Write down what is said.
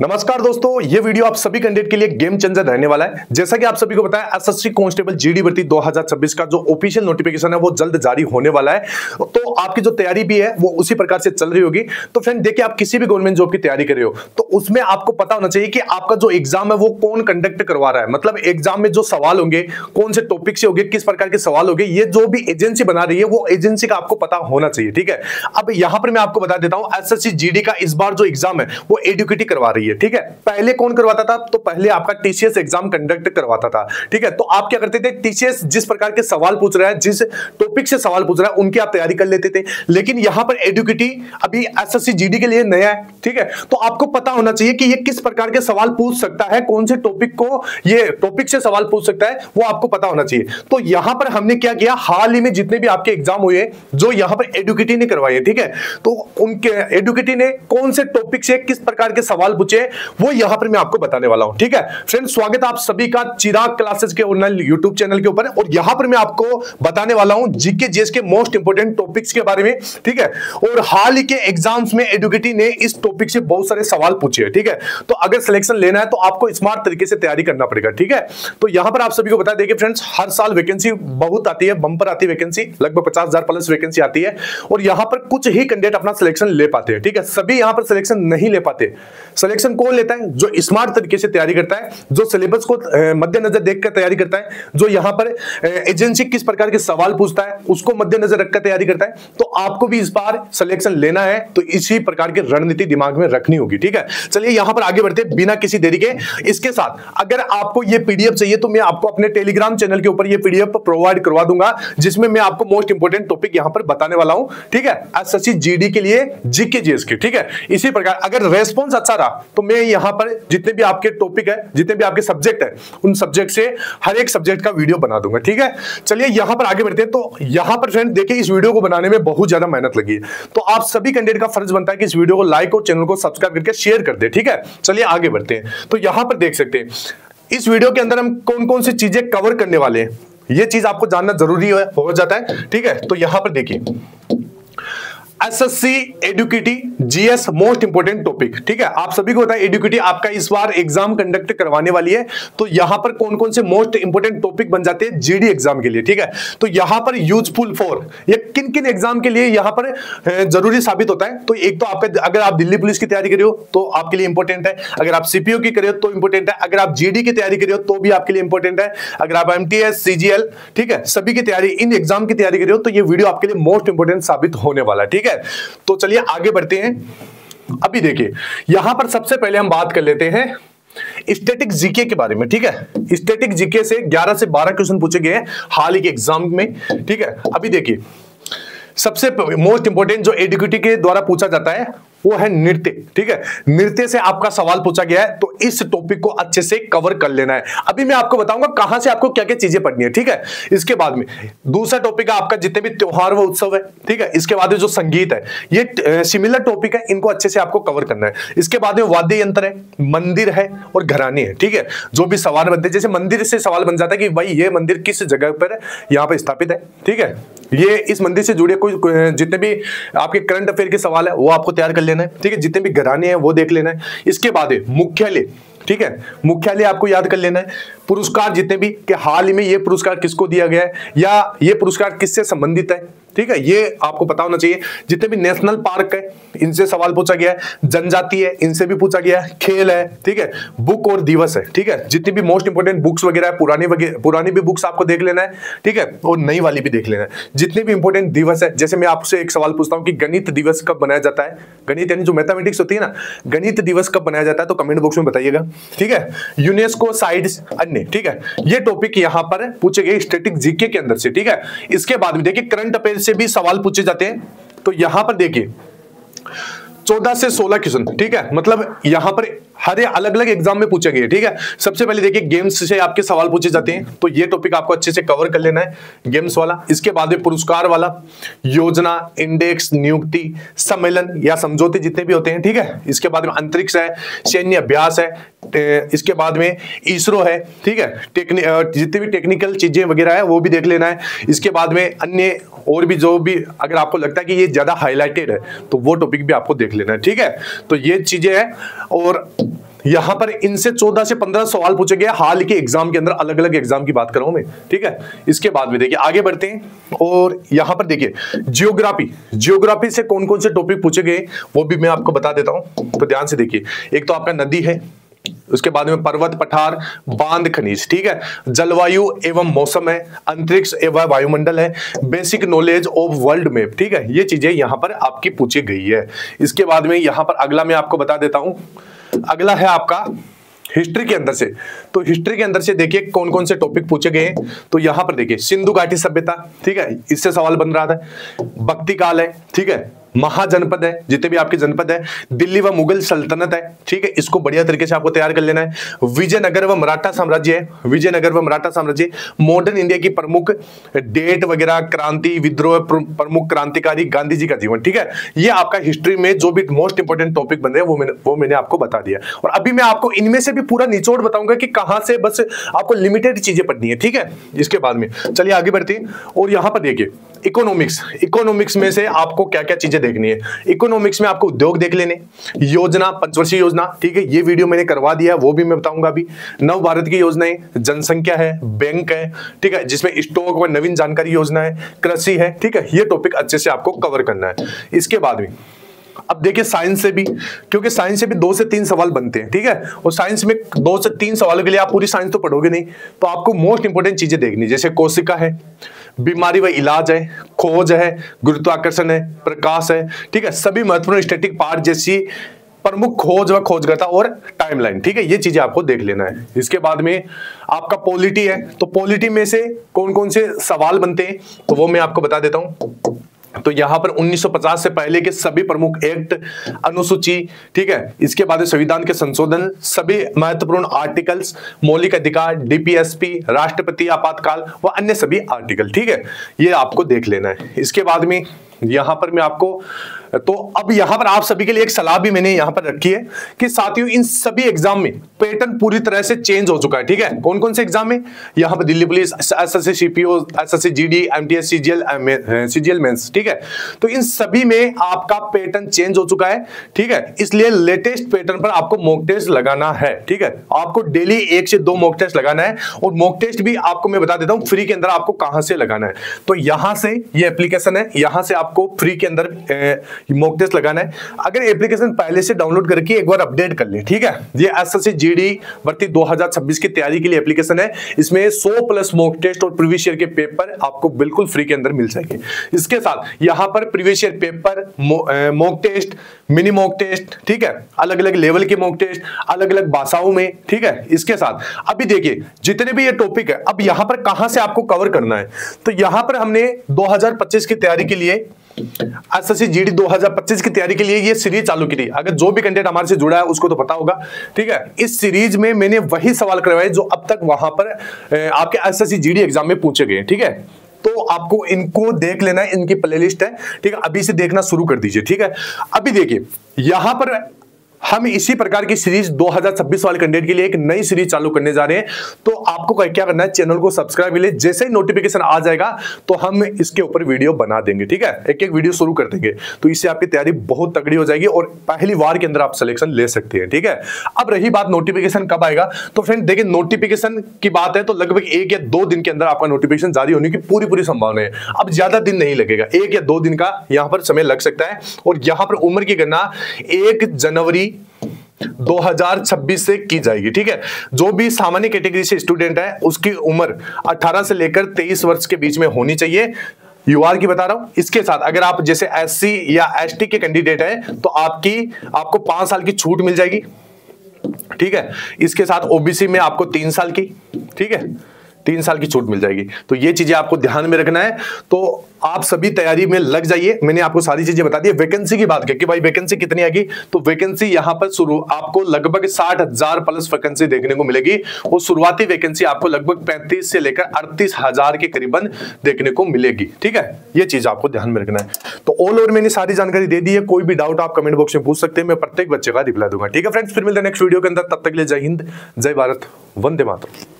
नमस्कार दोस्तों, ये वीडियो आप सभी कैंडिडेट के लिए गेम चेंजर रहने वाला है। जैसा कि आप सभी को पता है, एसएससी कांस्टेबल जीडी भर्ती 2026 का जो ऑफिशियल नोटिफिकेशन है वो जल्द जारी होने वाला है। तो आपकी जो तैयारी भी है वो उसी प्रकार से चल रही होगी। तो फ्रेंड देखिए, आप किसी भी गवर्नमेंट जॉब की तैयारी कर रहे हो तो उसमें आपको पता होना चाहिए कि आपका जो एग्जाम है वो कौन कंडक्ट करवा रहा है। मतलब एग्जाम में जो सवाल होंगे, कौन से टॉपिक से होंगे, किस प्रकार के सवाल होंगे, ये जो भी एजेंसी बना रही है वो एजेंसी का आपको पता होना चाहिए। ठीक है, अब यहां पर मैं आपको बता देता हूं, एसएससी जीडी का इस बार जो एग्जाम है वो एडुकेटी करवा रही है। ठीक है, पहले कौन करवाता था? तो पहले आपका टीसीएस एग्जाम कंडक्ट करवाता था। ठीक है, तो आप क्या करते थे, टीसीएस जिस प्रकार के सवाल पूछ रहा है, जिस टॉपिक से सवाल पूछ रहा है, उनकी आप तैयारी कर लेते थे। लेकिन यहां पर एडुकेटी अभी एसएससी जीडी के लिए नया है। ठीक है, तो आपको पता होना चाहिए कि ये किस प्रकार के सवाल पूछ सकता है, कौन से टॉपिक को ये टॉपिक से सवाल पूछ सकता है, वो आपको पता होना चाहिए। तो यहां पर हमने क्या किया, हाल ही में जितने भी आपके एग्जाम हुए जो यहां पर एडुकेटी ने करवाए, ठीक है, तो उनके एडुकेटी ने कौन से टॉपिक से किस प्रकार के सवाल पूछे वो यहां पर मैं आपको बताने वाला हूं। ठीक है फ्रेंड्स, स्वागत है आप सभी का चिराग क्लासेस के ऑनलाइन यूट्यूब चैनल के ऊपर। और यहां पर मैं आपको बताने वाला हूं जीके जीएस के मोस्ट इंपोर्टेंट टॉपिक्स के बारे में। ठीक है, और हाल ही के एग्जाम्स में एडुकेटी ने इस टॉपिक से बहुत सारे सवाल पूछे हैं। ठीक है, तो अगर सिलेक्शन लेना है तो आपको स्मार्ट तरीके से तैयारी करना पड़ेगा। ठीक है, तो यहां पर आप सभी को बता दें कि फ्रेंड्स, हर साल वैकेंसी बहुत आती है, बंपर आती है वैकेंसी, लगभग 50,000 प्लस वैकेंसी आती है। और यहां पर कुछ ही कैंडिडेट अपना सिलेक्शन ले पाते हैं। ठीक है, सभी यहां पर सिलेक्शन नहीं ले पाते। सिलेक्शन कौन लेता है? जो स्मार्ट तरीके से तैयारी करता है, जो सिलेबस को मद्देनजर देखकर तैयारी करता है, जो यहां पर एजेंसी किस प्रकार के सवाल पूछता है उसको मद्देनजर रखकर तैयारी करता है। तो आपको भी इस बार सिलेक्शन लेना है तो इसी प्रकार की रणनीति दिमाग में रखनी होगी। ठीक है, चलिए यहां पर आगे बढ़ते हैं बिना किसी देरी के। इसके साथ अगर आपको ये पीडीएफ चाहिए तो मैं आपको अपने टेलीग्राम चैनल के ऊपर ये पीडीएफ प्रोवाइड करवा दूंगा, जिसमें मैं आपको मोस्ट इंपोर्टेंट टॉपिक यहां पर बताने वाला हूं। ठीक है, एसएससी जीडी के लिए जीके जीएस के। ठीक है, इसी प्रकार अगर रेस्पॉन्स अच्छा रहा तो मैं यहां पर जितने भी आपके टॉपिक है, जितने भी आपके सब्जेक्ट है, उन सब्जेक्ट से हर एक सब्जेक्ट का वीडियो बना दूंगा। ठीक है, चलिए यहां पर आगे बढ़ते हैं। तो यहां पर फ्रेंड देखिए, इस वीडियो को बनाने में बहुत ज्यादा मेहनत लगी है, तो आप सभी कैंडिडेट का फर्ज बनता है कि इस वीडियो को लाइक और चैनल को सब्सक्राइब करके शेयर कर दे। ठीक है, चलिए आगे बढ़ते हैं। तो यहां पर देख सकते हैं इस वीडियो के अंदर हम कौन कौन सी चीजें कवर करने वाले हैं, ये चीज आपको जानना जरूरी हो जाता है। ठीक है, तो यहां पर देखिए, एसएससी एडुकेटी जीएस मोस्ट इंपोर्टेंट टॉपिक। ठीक है, आप सभी को पता है एडुकेटी आपका इस बार एग्जाम कंडक्ट करवाने वाली है। तो यहां पर कौन कौन से मोस्ट इंपोर्टेंट टॉपिक बन जाते हैं जीडी एग्जाम के लिए। ठीक है, तो यहां पर यूजफुल फॉर ये किन किन एग्जाम के लिए यहां पर जरूरी साबित होता है। तो एक तो आपका, अगर आप दिल्ली पुलिस की तैयारी कर रहे हो तो आपके लिए इंपॉर्टेंट है, अगर आप सीपीओ की कर रहे हो तो इंपॉर्टेंट है, अगर आप जीडी की तैयारी कर रहे हो तो भी आपके लिए इंपॉर्टेंट है, अगर आप एमटीएस सीजीएल, ठीक है, सभी की तैयारी, इन एग्जाम की तैयारी कर रहे हो तो ये वीडियो आपके लिए मोस्ट इंपोर्टेंट साबित होने वाला है। ठीक है, तो चलिए आगे बढ़ते हैं। अभी देखिए, यहां पर सबसे पहले हम बात कर लेते हैं स्टैटिक जीके के बारे में। ठीक है, स्टैटिक जीके से 11 से 12 क्वेश्चन पूछे गए हैं हाल ही के एग्जाम में। ठीक है, अभी देखिए, सबसे मोस्ट इंपोर्टेंट जो एडुकेटी के द्वारा पूछा जाता है वो है नृत्य। ठीक है, नृत्य से आपका सवाल पूछा गया है, तो इस टॉपिक को अच्छे से कवर कर लेना है। अभी मैं आपको बताऊंगा कहां से आपको क्या क्या चीजें पढ़नी है। ठीक है, इसके बाद में दूसरा टॉपिक है आपका जितने भी त्योहार व उत्सव है। ठीक है, इसके बाद में जो संगीत है, ये सिमिलर टॉपिक है, इनको अच्छे से आपको कवर करना है। इसके बाद में वाद्य यंत्र है, मंदिर है और घराने है। ठीक है, जो भी सवाल बनते हैं, जैसे मंदिर से सवाल बन जाता है कि भाई ये मंदिर किस जगह पर यहाँ पर स्थापित है। ठीक है, ये इस मंदिर से जुड़े कोई जितने भी आपके करंट अफेयर के सवाल है वो आपको तैयार कर लेना है। ठीक है, जितने भी घराने हैं वो देख लेना है। इसके बाद मुख्यालय, ठीक है, मुख्यालय आपको याद कर लेना है। पुरस्कार जितने भी कि हाल ही में ये पुरस्कार किसको दिया गया है या ये पुरस्कार किससे संबंधित है। ठीक है, ये आपको पता होना चाहिए। जितने भी नेशनल पार्क है इनसे सवाल पूछा गया है, जनजाति है इनसे भी पूछा गया है, खेल है, ठीक है, बुक और दिवस है। ठीक है, जितनी भी मोस्ट इंपोर्टेंट बुक्स वगैरह है, पुरानी भी बुक्स आपको देख लेना है। ठीक है, और नई वाली भी देख लेना है। जितने भी इंपोर्टेंट दिवस है, जैसे मैं आपसे एक सवाल पूछता हूँ कि गणित दिवस कब बनाया जाता है, गणित यानी जो मैथमेटिक्स होती है ना, गणित दिवस कब बनाया जाता है, तो कमेंट बॉक्स में बताइएगा। ठीक है, यूनेस्को साइट्स अन्य। ठीक है, ये टॉपिक यहाँ पर पूछे गए स्टैटिक जीके के अंदर से। ठीक है, इसके बाद में देखिए करंट अफेयर से भी सवाल पूछे जाते हैं। तो यहां पर देखिए 14 से 16 क्वेश्चन। ठीक है, मतलब यहां पर हर अलग अलग एग्जाम में पूछे गए, ठीक है। सबसे पहले देखिए गेम्स से आपके सवाल पूछे जाते हैं, तो ये टॉपिक आपको अच्छे से कवर कर लेना है, गेम्स वाला। इसके बाद में पुरस्कार वाला, योजना, इंडेक्स, नियुक्ति, सम्मेलन या समझौते जितने भी होते हैं, ठीक है। इसके बाद में अंतरिक्ष है, सैन्य अभ्यास है, इसके बाद में इसरो है, ठीक है। जितनी भी टेक्निकल चीजें वगैरह है वो भी देख लेना है। इसके बाद में अन्य और भी जो भी अगर आपको लगता है कि ये ज्यादा हाईलाइटेड है तो वो टॉपिक भी आपको देख लेना है, ठीक है। तो ये चीजें हैं, और यहां पर इनसे 14 से 15 सवाल पूछे गए हाल के एग्जाम के अंदर, अलग अलग एग्जाम की बात कर रहा हूं मैं, ठीक है। इसके बाद में देखिए आगे बढ़ते हैं, और यहां पर देखिए जियोग्राफी से कौन कौन से टॉपिक पूछे गए वो भी मैं आपको बता देता हूं, तो ध्यान से देखिए। एक तो आपका नदी है, उसके बाद में पर्वत, पठार, बांध, खनिज, ठीक है। जलवायु एवं मौसम है, अंतरिक्ष एवं वायुमंडल है, basic knowledge of world map, ठीक है। ये चीजें यहां पर आपकी पूछी गई है। इसके बाद में यहां पर अगला मैं आपको बता देता हूं, अगला है आपका हिस्ट्री के अंदर से। तो हिस्ट्री के अंदर से देखिए कौन कौन से टॉपिक पूछे गए हैं। तो यहां पर देखिए सिंधु घाटी सभ्यता, ठीक है, इससे सवाल बन रहा था। भक्ति काल है, ठीक है। महाजनपद है, जितने भी आपके जनपद है। दिल्ली व मुगल सल्तनत है, ठीक है, इसको बढ़िया तरीके से आपको तैयार कर लेना है। विजयनगर व मराठा साम्राज्य है, विजयनगर व मराठा साम्राज्य। मॉडर्न इंडिया की प्रमुख डेट वगैरह, क्रांति, विद्रोह, प्रमुख क्रांतिकारी, गांधी जी का जीवन, ठीक है। ये आपका हिस्ट्री में जो भी मोस्ट इंपोर्टेंट टॉपिक बन रहे हैं वो मैंने आपको बता दिया। और अभी मैं आपको इनमें से भी पूरा निचोड़ बताऊंगा कि कहां से बस आपको लिमिटेड चीजें पढ़नी है, ठीक है। इसके बाद में चलिए आगे बढ़ते हैं, और यहां पर देखिए इकोनॉमिक्स में से आपको क्या क्या चीजें देखनी है। इकोनॉमिक्स में आपको उद्योग देख लेने, योजना, पंचवर्षीय योजना, ठीक है, ये वीडियो मैंने करवा दिया, वो भी मैं बताऊंगा अभी। नव भारत की योजनाएं, जनसंख्या है, बैंक है, ठीक है, जिसमें स्टॉक व नवीन जानकारी योजना है, कृषि है, ठीक है। ये टॉपिक अच्छे से आपको कवर करना है। इसके बाद में अब देखिए साइंस से भी, क्योंकि साइंस से भी 2 से 3 सवाल बनते हैं, ठीक है। और साइंस में 2 से 3 सवालों के लिए आप पूरी साइंस तो पढ़ोगे नहीं, तो आपको मोस्ट इंपोर्टेंट चीजें देखनी, जैसे कोशिका है, बीमारी व इलाज है, खोज है, गुरुत्वाकर्षण है, प्रकाश है, ठीक है। सभी महत्वपूर्ण स्टैटिक पार्ट जैसी प्रमुख खोज व खोजकर्ता और टाइमलाइन, ठीक है, ये चीजें आपको देख लेना है। इसके बाद में आपका पॉलिटी है, तो पॉलिटी में से कौन कौन से सवाल बनते हैं तो वो मैं आपको बता देता हूं। तो यहां पर 1950 से पहले के सभी प्रमुख एक्ट, अनुसूची, ठीक है। इसके बाद संविधान के संशोधन, सभी महत्वपूर्ण आर्टिकल्स, मौलिक अधिकार, डीपीएसपी, राष्ट्रपति आपातकाल व अन्य सभी आर्टिकल, ठीक है, ये आपको देख लेना है। इसके बाद में यहां पर मैं आपको, तो अब यहां पर आप सभी के लिए एक सलाह भी मैंने यहां पर रखी है कि साथियों इन सभी एग्जाम में पैटर्न पूरी तरह से चेंज हो चुका है, ठीक है। कौन कौन से एग्जाम में, यहां पर Delhi police, SSC CPO, SSC GD, MTS, CGL mains, ठीक है। तो इन सभी में आपका पैटर्न चेंज हो चुका है, ठीक है। इसलिए लेटेस्ट पैटर्न पर आपको मॉक टेस्ट लगाना है, ठीक है। आपको डेली 1 से 2 मॉक टेस्ट लगाना है, और मॉक टेस्ट भी आपको मैं बता देता हूं फ्री के अंदर आपको कहां से लगाना है। तो यहां से ये एप्लीकेशन है, यहां से आपको फ्री के अंदर मॉक टेस्ट लगाना है। अगर एप्लीकेशन पहले से डाउनलोड करके एक बार अपडेट कर ले, ठीक है। ये एसएससी जीडी भर्ती 2026 की तैयारी के लिए एप्लीकेशन है। इसमें 100+ मॉक टेस्ट और प्रीवियस ईयर के पेपर आपको बिल्कुल फ्री के अंदर मिल जाएंगे। इसके साथ यहां पर previous year paper, mock test, mini mock test, ठीक है, अलग अलग लेवल के मॉक टेस्ट, अलग अलग भाषाओं में, ठीक है। इसके साथ अभी देखिए जितने भी ये टॉपिक है, अब यहां पर कहां से आपको कवर करना है, तो यहां पर हमने 2025 की तैयारी के लिए, एसएससी जीडी 2025 की तैयारी के लिए ये सीरीज चालू की थी। अगर जो भी कंटेंट हमारे से जुड़ा है उसको तो पता होगा, ठीक है। इस सीरीज में मैंने वही सवाल करवाए जो अब तक वहां पर आपके एसएससी जीडी एग्जाम में पूछे गए, ठीक है। तो आपको इनको देख लेना है, इनकी प्लेलिस्ट है, ठीक है। अभी से देखना शुरू कर दीजिए, ठीक है। अभी देखिए यहां पर हम इसी प्रकार की सीरीज 2026 वाले कंटेंट के लिए एक नई सीरीज चालू करने जा रहे हैं। तो आपको क्या करना है, चैनल को सब्सक्राइब कर ले, जैसे ही नोटिफिकेशन आ जाएगा तो हम इसके ऊपर वीडियो बना देंगे, ठीक है। एक एक वीडियो शुरू कर देंगे, तो इससे आपकी तैयारी बहुत तगड़ी हो जाएगी और पहली बार के अंदर आप सिलेक्शन ले सकते हैं, ठीक है। अब रही बात नोटिफिकेशन कब आएगा, तो फ्रेंड देखिए नोटिफिकेशन की बात है तो लगभग 1 या 2 दिन के अंदर आपका नोटिफिकेशन जारी होने की पूरी संभावना है। अब ज्यादा दिन नहीं लगेगा, 1 या 2 दिन का यहां पर समय लग सकता है। और यहां पर उम्र की गणना 1 जनवरी 2026 से की जाएगी, ठीक है। जो भी सामान्य कैटेगरी से स्टूडेंट है उसकी उम्र 18 से लेकर 23 वर्ष के बीच में होनी चाहिए। यूआर की बता रहा हूं। इसके साथ अगर आप जैसे एससी या एसटी के कैंडिडेट हैं तो आपको 5 साल की छूट मिल जाएगी, ठीक है। इसके साथ ओबीसी में आपको 3 साल की, ठीक है। 3 साल की छूट मिल जाएगी। तो ये चीजें आपको ध्यान में रखना है। तो आप सभी तैयारी में लग जाइए। मैंने आपको सारी चीजें बता दी। वैकेंसी की बात कि भाई वैकेंसी कितनी आएगी, तो वैकेंसी यहां पर शुरू आपको लगभग 60,000 प्लस वैकेंसी देखने को मिलेगी। और शुरुआती वैकेंसी आपको लगभग 35 से लेकर 38,000 के करीबन देखने को मिलेगी। ठीक है, ये चीज आपको ध्यान में रखना है। तो ऑल ओवर मैंने सारी जानकारी दे दी है। कोई भी डाउट आप कमेंट बॉक्स में पूछ सकते हैं, मैं प्रत्येक बच्चे का रिप्लाई दूंगा। ठीक है फ्रेंड्स, फिर मिलते हैं नेक्स्ट वीडियो के अंदर। तब तक के लिए जय हिंद, जय भारत, वंदे मातरम।